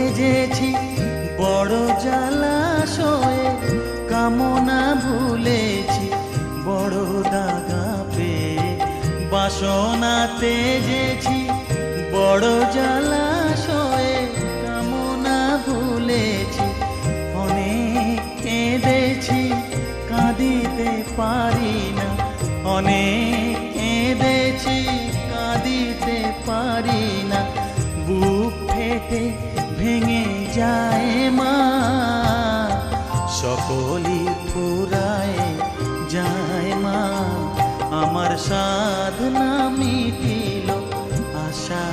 তেজেছি বড় জলাশয়ে, কামনা ভুলেছি বড় দাগা পেয়ে। বাসনা তেজেছি বড় জলাশয়ে, কামনা ভুলেছি অনেক কেঁদেছি কাঁদিতে পারি না, অনেক কেঁদেছি কাঁদিতে পারি না। বুক ফেটে ভেঙে যায় মা, সকলই ফুরায় যায় মা। আমার সাধনা মিটিল, আশা